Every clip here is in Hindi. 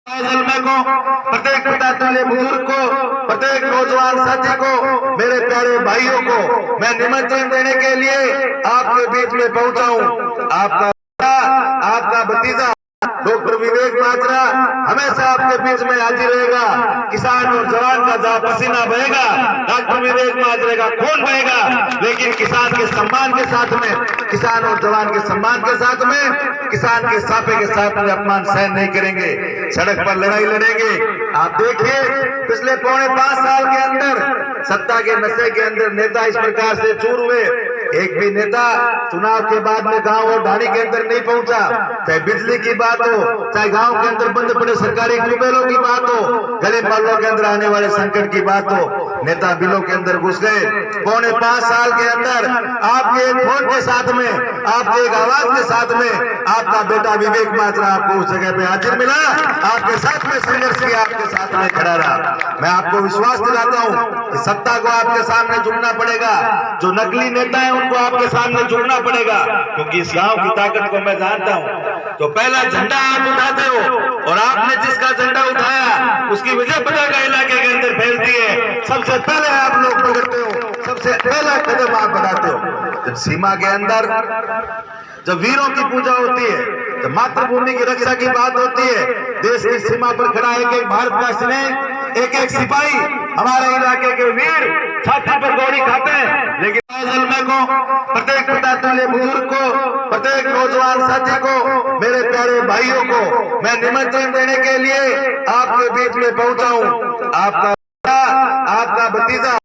जलमे को, प्रत्येक पिता तुल्य बुजुर्ग को, प्रत्येक नौजवान साथी को, मेरे प्यारे भाइयों को मैं निमंत्रण देने के लिए आपके बीच में पहुंचा हूं। आपका भतीजा डॉक्टर विवेक माजरा हमेशा आपके बीच में हाजिर रहेगा। किसान और जवान का जहां पसीना बहेगा, डॉक्टर विवेक माजरे का खून बहेगा, लेकिन किसान के सम्मान के साथ में, किसान और जवान के सम्मान के साथ में, किसान के साफे के साथ में अपमान सहन नहीं करेंगे। सड़क पर लड़ाई लड़ेंगे। आप देखिए, पिछले 4.5 साल के अंदर सत्ता के नशे के अंदर नेता इस प्रकार से चूर हुए। एक भी नेता चुनाव के बाद में गांव और ढाणी के अंदर नहीं पहुंचा। चाहे बिजली की बात हो, चाहे गांव के अंदर बंद पड़े सरकारी ट्यूबवेलों की बात हो, गले पालों के अंदर आने वाले संकट की बात हो, नेता बिलों के अंदर घुस गए। 4.5 साल के अंदर आपके एक फोन के साथ में, आपके एक आवाज के साथ में आपका बेटा विवेक माजरा आपको उस जगह पे हाजिर मिला, आपके साथ में संघर्ष किया, आपके साथ में खड़ा रहा। मैं आपको विश्वास दिलाता हूं कि सत्ता को आपके सामने झुकना पड़ेगा। जो नकली नेता है उनको आपके सामने झुकना पड़ेगा, क्योंकि इस गांव की ताकत को मैं जानता हूं। तो पहला झंडा आप उठाते हो और आपने जिसका झंडा उठाया उसकी विजय पताका इलाके के अंदर फैलती है। सबसे पहले आप लोग पकड़ते हो, सबसे पहला कदम आप बढ़ाते हो। जब सीमा के अंदर जब वीरों की पूजा होती है, जब मातृभूमि की रक्षा की बात होती है, देश की सीमा पर खड़ा एक भारत का स्नेह, एक सिपाही, हमारे इलाके के वीर छाती पर गोली खाते हैं, लेकिन जलमे को, प्रत्येक पिता तुल्य बुजुर्ग को, प्रत्येक नौजवान साथी को, मेरे प्यारे भाइयों को मैं निमंत्रण देने के लिए आपके बीच में पहुंचा हूं। आपका भतीजा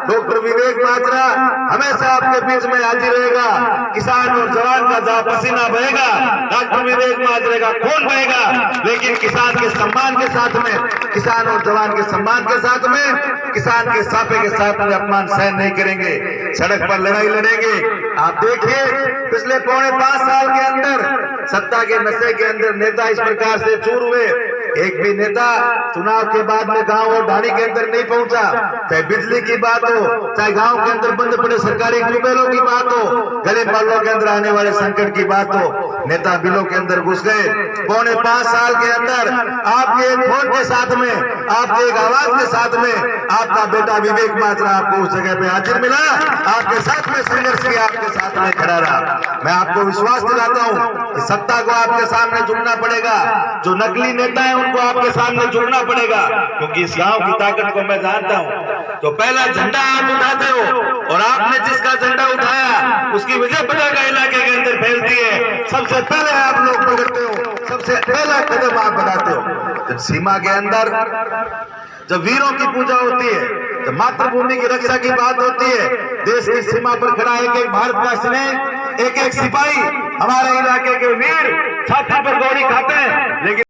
डॉक्टर विवेक माजरा हमेशा आपके बीच में हाजिर रहेगा। किसान और जवान का जहां पसीना बहेगा, डॉक्टर विवेक माजरे का खून बहेगा, लेकिन किसान के सम्मान के साथ में, किसान और जवान के सम्मान के साथ में, किसान के साफे के साथ में अपमान सहन नहीं करेंगे। सड़क पर लड़ाई लड़ेंगे। आप देखिए, पिछले 4.5 साल के अंदर सत्ता के नशे के अंदर नेता इस प्रकार से चूर हुए। एक भी नेता चुनाव के बाद में गांव और ढाणी के अंदर नहीं पहुंचा। चाहे बिजली की बात हो, चाहे गांव के अंदर बंद पड़े सरकारी ट्यूबवेलों की बात हो, गले पालों के अंदर आने वाले संकट की बात हो, नेता बिलों के अंदर घुस गए। 4.5 साल के अंदर आपके एक फोन के साथ में, आपके एक आवाज के साथ में आपका बेटा विवेक माजरा आपको उस जगह पे हाजिर मिला, आपके साथ में संघर्ष किया, आपके साथ में खड़ा रहा। मैं आपको विश्वास दिलाता हूं कि सत्ता को आपके सामने झुकना पड़ेगा। जो नकली नेता है उनको आपके सामने झुकना पड़ेगा, क्योंकि इस गांव की ताकत को मैं जानता हूं। तो पहला झंडा आप उठाते हो और आपने जिसका झंडा उठाया उसकी विजय पताका इलाके के अंदर फैलती है। सबसे पहले आप लोग पकड़ते हो, सबसे पहला कदम आप बढ़ाते हो। जब सीमा के अंदर जब वीरों की पूजा होती है, जब मातृभूमि की रक्षा की बात होती है, देश की सीमा पर खड़ा एक भारत का स्नेह, एक सिपाही, हमारे इलाके के वीर छाती पर गोली खाते हैं, लेकिन